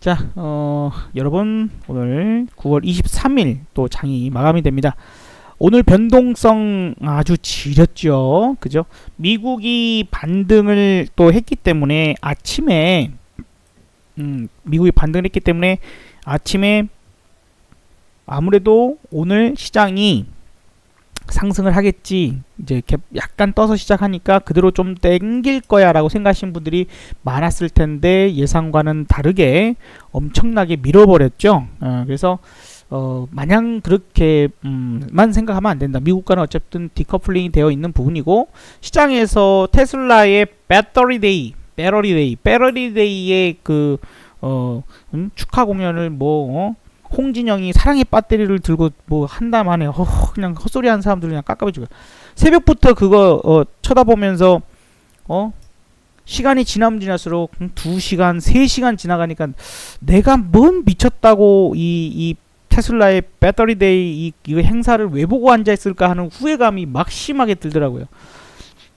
자, 여러분 오늘 9월 23일 또 장이 마감이 됩니다. 오늘 변동성 아주 지렸죠. 그죠? 미국이 반등을 또 했기 때문에 아침에 미국이 반등을 했기 때문에 아침에 아무래도 오늘 시장이 상승을 하겠지, 이제 약간 떠서 시작하니까 그대로 좀 땡길 거야 라고 생각하시는 분들이 많았을 텐데 예상과는 다르게 엄청나게 밀어버렸죠. 그래서 마냥 그렇게만 생각하면 안 된다. 미국과는 어쨌든 디커플링이 되어 있는 부분이고, 시장에서 테슬라의 배터리데이의 그 축하 공연을 홍진영이 사랑의 배터리를 들고 한다음 안에 그냥 헛소리 하는 사람들 그냥 깝깝해지고, 새벽부터 그거 쳐다보면서 시간이 지나면 지날수록 2시간 3시간 지나가니까 내가 뭔 미쳤다고 이 테슬라의 배터리데이 이 행사를 왜 보고 앉아있을까 하는 후회감이 막 심하게 들더라고요.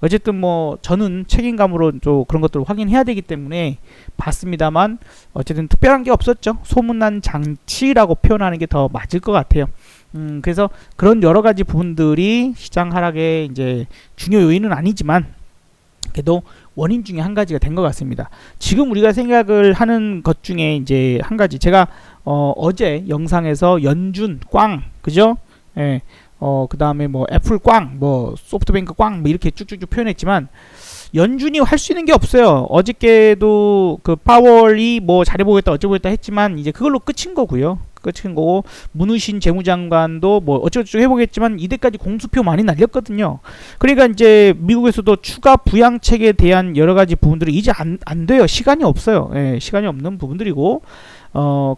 어쨌든 저는 책임감으로 좀 그런 것들을 확인해야 되기 때문에 봤습니다만, 어쨌든 특별한 게 없었죠. 소문난 장치라고 표현하는 게 더 맞을 것 같아요. 그래서 그런 여러 가지 부분들이 시장 하락의 이제 중요 요인은 아니지만 그래도 원인 중에 한 가지가 된 것 같습니다. 지금 우리가 생각을 하는 것 중에 이제 한 가지, 제가 어제 영상에서 연준 꽝, 그죠? 예. 그 다음에 애플 꽝, 소프트뱅크 꽝, 이렇게 쭉쭉쭉 표현했지만, 연준이 할 수 있는 게 없어요. 어저께도 그 파월이 잘해보겠다 어쩌고겠다 했지만 이제 그걸로 끝인 거고요. 끝인 거고, 문우신 재무장관도 어쩌고저쩌고 해보겠지만 이때까지 공수표 많이 날렸거든요. 그러니까 이제 미국에서도 추가 부양책에 대한 여러 가지 부분들이 이제 안 돼요. 시간이 없어요. 예, 시간이 없는 부분들이고,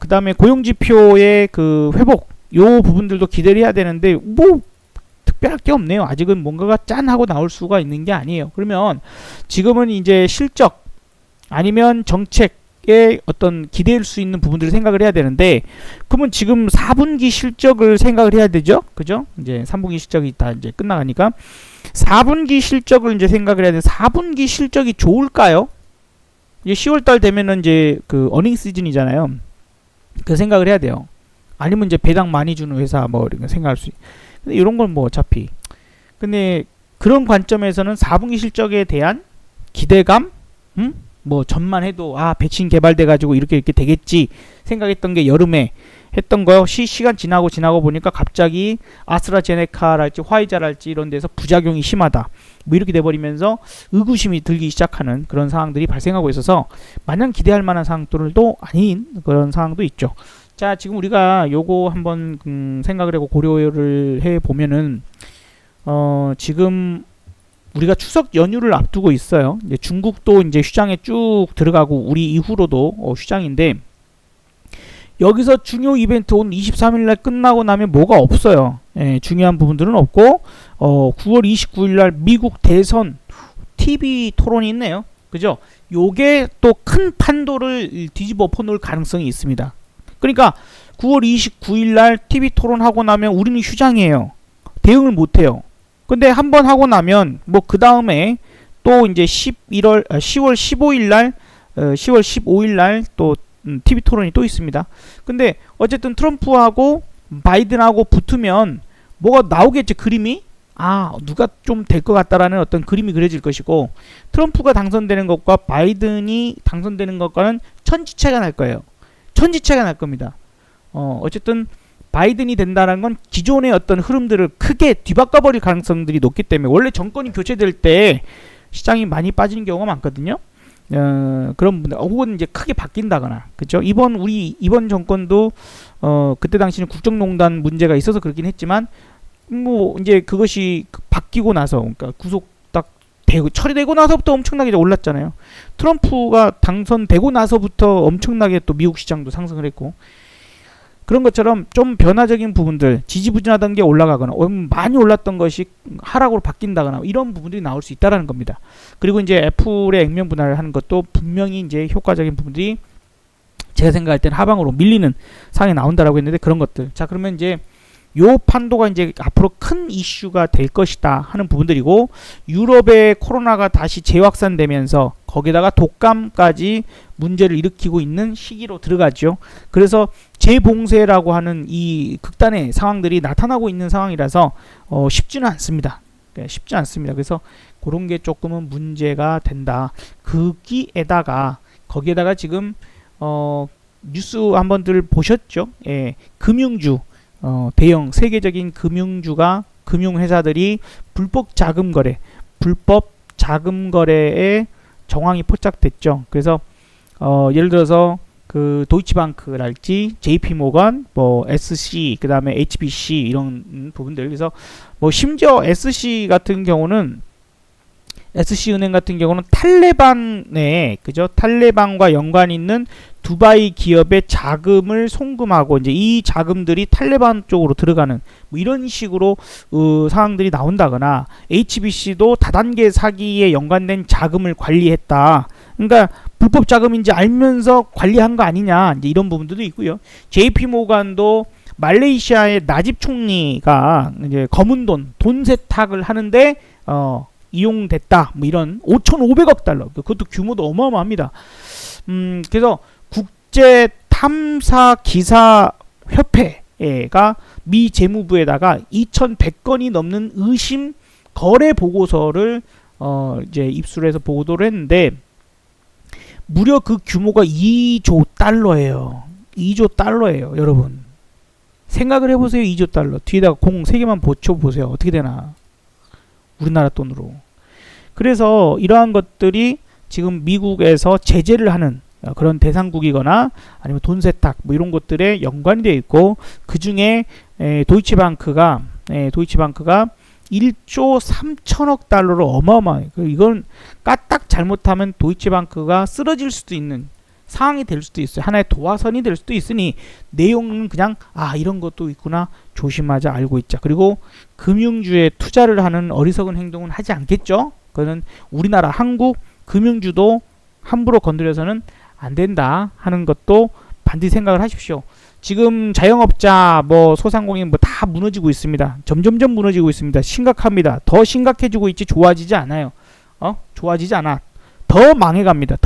그 다음에 고용지표의 그 회복, 요 부분들도 기대를 해야 되는데 특별할 게 없네요. 아직은 뭔가가 짠 하고 나올 수가 있는 게 아니에요. 그러면 지금은 이제 실적 아니면 정책에 어떤 기대할 수 있는 부분들을 생각을 해야 되는데, 그러면 지금 4분기 실적을 생각을 해야 되죠. 그죠? 이제 3분기 실적이 다 이제 끝나가니까 4분기 실적을 이제 생각을 해야 되는데, 4분기 실적이 좋을까요? 이제 10월달 되면은 이제 그 어닝 시즌이잖아요. 그 생각을 해야 돼요. 아니면 이제 배당 많이 주는 회사 이런 거 생각할 수. 근데 이런 건 어차피. 근데 그런 관점에서는 4분기 실적에 대한 기대감, 전만 해도 백신 개발돼 가지고 이렇게 되겠지 생각했던 게 여름에 했던 거, 시간 지나고 보니까 갑자기 아스트라제네카랄지 화이자랄지 이런 데서 부작용이 심하다, 이렇게 돼버리면서 의구심이 들기 시작하는 그런 상황들이 발생하고 있어서 마냥 기대할 만한 상황들도 아닌 그런 상황도 있죠. 자, 지금 우리가 요거 한번 생각을 하고 고려를 해 보면은, 지금 우리가 추석 연휴를 앞두고 있어요. 이제 중국도 이제 휴장에 쭉 들어가고 우리 이후로도 휴장인데, 여기서 중요 이벤트 오늘 23일날 끝나고 나면 뭐가 없어요. 예, 중요한 부분들은 없고, 9월 29일날 미국 대선 TV 토론이 있네요. 그죠? 요게 또 큰 판도를 뒤집어 엎어놓을 가능성이 있습니다. 그러니까 9월 29일날 TV 토론하고 나면 우리는 휴장이에요. 대응을 못해요. 근데 한번 하고 나면 그 다음에 또 이제 10월 15일날 10월 15일날 또 TV 토론이 또 있습니다. 근데 어쨌든 트럼프하고 바이든하고 붙으면 뭐가 나오겠죠, 그림이? 누가 좀 될 것 같다라는 어떤 그림이 그려질 것이고, 트럼프가 당선되는 것과 바이든이 당선되는 것과는 천지차이가 날 거예요. 천지차이가 날 겁니다. 어쨌든 바이든이 된다는 건 기존의 어떤 흐름들을 크게 뒤바꿔버릴 가능성들이 높기 때문에, 원래 정권이 교체될 때 시장이 많이 빠지는 경우가 많거든요. 그런 분들, 혹은 이제 크게 바뀐다거나, 그죠? 이번 정권도 그때 당시는 국정농단 문제가 있어서 그렇긴 했지만, 이제 그것이 바뀌고 나서, 그러니까 구속 처리되고 나서부터 엄청나게 올랐잖아요. 트럼프가 당선되고 나서부터 엄청나게 또 미국 시장도 상승을 했고, 그런 것처럼 좀 변화적인 부분들, 지지부진하던 게 올라가거나 많이 올랐던 것이 하락으로 바뀐다거나 이런 부분들이 나올 수 있다라는 겁니다. 그리고 이제 애플의 액면 분할을 하는 것도 분명히 이제 효과적인 부분들이 제가 생각할 때는 하방으로 밀리는 상황이 나온다라고 했는데, 그런 것들. 자, 그러면 이제 요 판도가 이제 앞으로 큰 이슈가 될 것이다 하는 부분들이고, 유럽의 코로나가 다시 재확산되면서 거기다가 독감까지 문제를 일으키고 있는 시기로 들어가죠. 그래서 재봉쇄라고 하는 이 극단의 상황들이 나타나고 있는 상황이라서 쉽지는 않습니다. 쉽지 않습니다. 그래서 그런 게 조금은 문제가 된다. 거기에다가 지금 뉴스 한번들 보셨죠? 예, 금융주, 대형 세계적인 금융회사들이 불법 자금 거래에 정황이 포착됐죠. 그래서 예를 들어서 그 도이치방크랄지 JP모건, 뭐 SC, 그 다음에 HBC 이런 부분들. 그래서 뭐 심지어 SC 은행 같은 경우는 탈레반과 연관이 있는 두바이 기업의 자금을 송금하고 이제 이 자금들이 탈레반 쪽으로 들어가는 뭐 이런 식으로 상황들이 나온다거나, HBC도 다단계 사기에 연관된 자금을 관리했다. 그러니까 불법 자금인지 알면서 관리한 거 아니냐, 이제 이런 부분들도 있고요. JP모간도 말레이시아의 나집 총리가 이제 검은 돈 세탁을 하는데 이용됐다. 뭐 이런 5,500억 달러. 그것도 규모도 어마어마합니다. 그래서 국제 탐사 기사 협회가 미 재무부에다가 2,100건이 넘는 의심 거래 보고서를 이제 입수해서 보도를 했는데, 무려 그 규모가 2조 달러예요. 2조 달러예요, 여러분. 생각을 해보세요. 2조 달러. 뒤에다가 공 3개만 붙여보세요. 어떻게 되나. 우리나라 돈으로. 그래서 이러한 것들이 지금 미국에서 제재를 하는 그런 대상국이거나 아니면 돈 세탁 뭐 이런 것들에 연관이 되어 있고, 그 중에 도이치방크가 1조 3천억 달러로 어마어마해요. 이건 까딱 잘못하면 도이치방크가 쓰러질 수도 있는 상황이 될 수도 있어요. 하나의 도화선이 될 수도 있으니 내용은 그냥 이런 것도 있구나, 조심하자, 알고 있자. 그리고 금융주에 투자를 하는 어리석은 행동은 하지 않겠죠. 그거는 우리나라 한국 금융주도 함부로 건드려서는 안 된다 하는 것도 반드시 생각을 하십시오. 지금 자영업자 소상공인 다 무너지고 있습니다. 점점점 무너지고 있습니다. 심각합니다. 더 심각해지고 있지 좋아지지 않아요. 좋아지지 않아. 더 망해갑니다.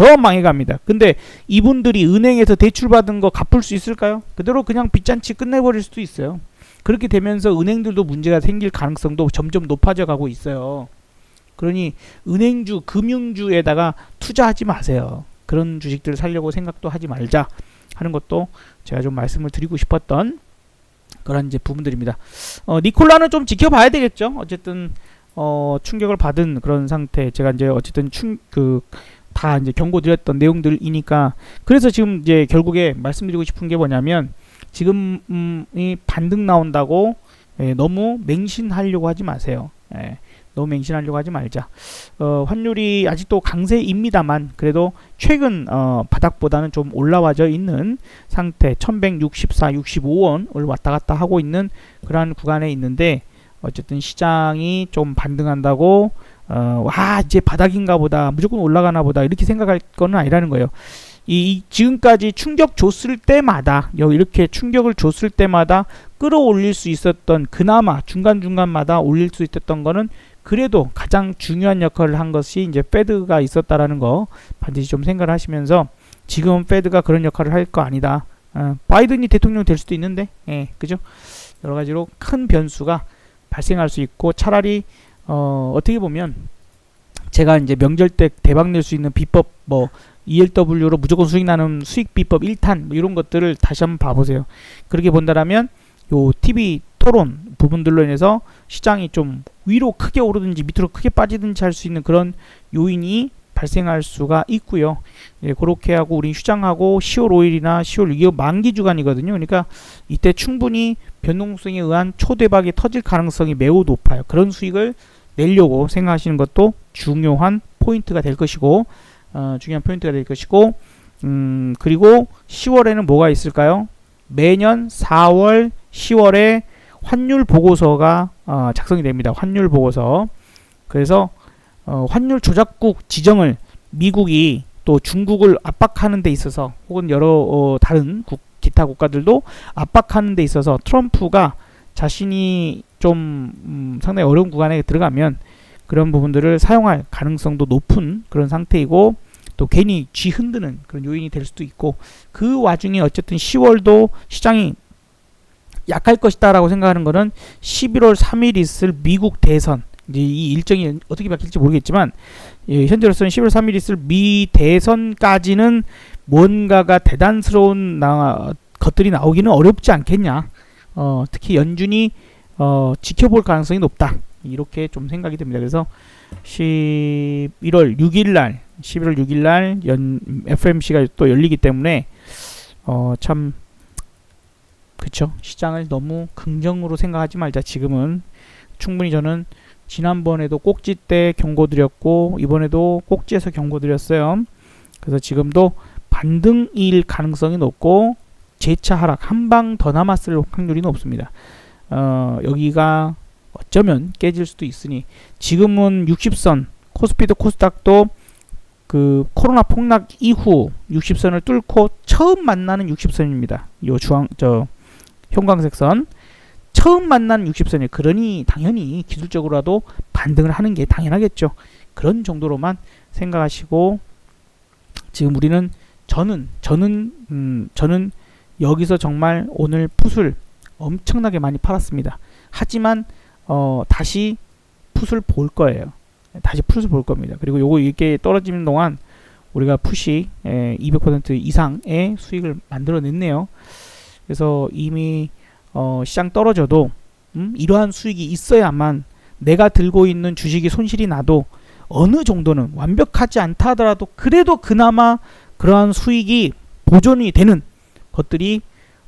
근데 이분들이 은행에서 대출받은 거 갚을 수 있을까요? 그대로 그냥 빚잔치 끝내버릴 수도 있어요. 그렇게 되면서 은행들도 문제가 생길 가능성도 점점 높아져 가고 있어요. 그러니 은행주, 금융주에다가 투자하지 마세요. 그런 주식들을 살려고 생각도 하지 말자 하는 것도 제가 좀 말씀을 드리고 싶었던 그런 이제 부분들입니다. 니콜라는 좀 지켜봐야 되겠죠. 어쨌든 충격을 받은 그런 상태. 제가 이제 어쨌든 다 이제 경고드렸던 내용들이니까. 그래서 지금 이제 결국에 말씀드리고 싶은 게 뭐냐면, 지금 이 반등 나온다고 너무 맹신하려고 하지 마세요. 너무 맹신하려고 하지 말자. 환율이 아직도 강세입니다만 그래도 최근 바닥보다는 좀 올라와져 있는 상태, 1164, 65원을 왔다 갔다 하고 있는 그러한 구간에 있는데, 어쨌든 시장이 좀 반등한다고 이제 바닥인가 보다, 무조건 올라가나 보다 이렇게 생각할 건 아니라는 거예요. 지금까지 충격 줬을 때마다, 이렇게 충격을 줬을 때마다 끌어올릴 수 있었던, 그나마 중간중간마다 올릴 수 있었던 거는 그래도 가장 중요한 역할을 한 것이 이제 패드가 있었다라는 거 반드시 좀 생각을 하시면서, 지금 패드가 그런 역할을 할 거 아니다. 바이든이 대통령 될 수도 있는데, 그죠? 여러 가지로 큰 변수가 발생할 수 있고, 차라리 어떻게 보면 제가 이제 명절 때 대박 낼 수 있는 비법, ELW로 무조건 수익 나는 수익 비법 1탄 이런 것들을 다시 한번 봐보세요. 그렇게 본다라면 요 TV 토론 부분들로 인해서 시장이 좀 위로 크게 오르든지 밑으로 크게 빠지든지 할 수 있는 그런 요인이 발생할 수가 있고요. 그렇게 하고 우린 휴장하고 10월 5일이나 10월 6일 만기 주간이거든요. 그러니까 이때 충분히 변동성에 의한 초대박이 터질 가능성이 매우 높아요. 그런 수익을 내려고 생각하시는 것도 중요한 포인트가 될 것이고, 그리고 10월에는 뭐가 있을까요? 매년 4월, 10월에 환율 보고서가 작성이 됩니다. 환율 보고서. 그래서 환율 조작국 지정을 미국이 또 중국을 압박하는 데 있어서, 혹은 여러 다른 기타 국가들도 압박하는 데 있어서 트럼프가 자신이 좀 상당히 어려운 구간에 들어가면 그런 부분들을 사용할 가능성도 높은 그런 상태이고, 또 괜히 쥐 흔드는 그런 요인이 될 수도 있고, 그 와중에 어쨌든 10월도 시장이 약할 것이다 라고 생각하는 거는 11월 3일 있을 미국 대선, 이제 이 일정이 어떻게 바뀔지 모르겠지만 현재로서는 11월 3일 있을 미 대선까지는 뭔가가 대단스러운 것들이 나오기는 어렵지 않겠냐. 특히 연준이 지켜볼 가능성이 높다, 이렇게 좀 생각이 듭니다. 그래서 11월 6일날 FOMC가 또 열리기 때문에 참 그쵸, 시장을 너무 긍정으로 생각하지 말자. 지금은 충분히 저는 지난번에도 꼭지 때 경고드렸고 이번에도 꼭지에서 경고드렸어요. 그래서 지금도 반등일 가능성이 높고 재차 하락 한 방 더 남았을 확률이 높습니다. 여기가 어쩌면 깨질 수도 있으니, 지금은 60선 코스피도 코스닥도 그 코로나 폭락 이후 60선을 뚫고 처음 만나는 60선입니다. 요 형광색 선 처음 만난 60선이에요. 그러니 당연히 기술적으로라도 반등을 하는 게 당연하겠죠. 그런 정도로만 생각하시고, 지금 우리는 저는 여기서 정말 오늘 풋을 엄청나게 많이 팔았습니다. 하지만 다시 풋을 볼 거예요. 다시 풋을 볼 겁니다. 그리고 요거 이렇게 떨어지는 동안 우리가 풋이 200% 이상의 수익을 만들어냈네요. 그래서 이미 시장 떨어져도 이러한 수익이 있어야만 내가 들고 있는 주식이 손실이 나도 어느 정도는 완벽하지 않다 하더라도 그래도 그나마 그러한 수익이 보존이 되는 것들이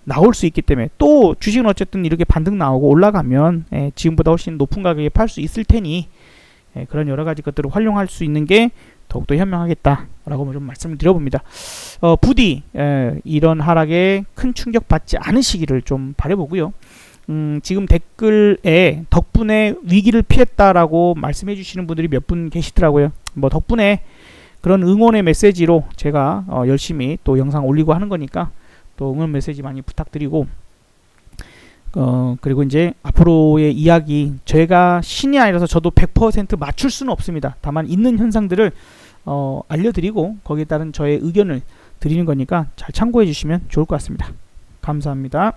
나올 수 있기 때문에, 또 주식은 어쨌든 이렇게 반등 나오고 올라가면 지금보다 훨씬 높은 가격에 팔 수 있을 테니 그런 여러 가지 것들을 활용할 수 있는 게 더욱더 현명하겠다라고 좀 말씀을 드려봅니다. 부디 이런 하락에 큰 충격 받지 않으시기를 좀 바라보고요. 지금 댓글에 덕분에 위기를 피했다라고 말씀해 주시는 분들이 몇 분 계시더라고요. 뭐 덕분에 그런 응원의 메시지로 제가 열심히 또 영상 올리고 하는 거니까 또 응원 메시지 많이 부탁드리고, 그리고 이제 앞으로의 이야기, 제가 신이 아니라서 저도 100% 맞출 수는 없습니다. 다만 있는 현상들을 알려드리고 거기에 따른 저의 의견을 드리는 거니까 잘 참고해 주시면 좋을 것 같습니다. 감사합니다.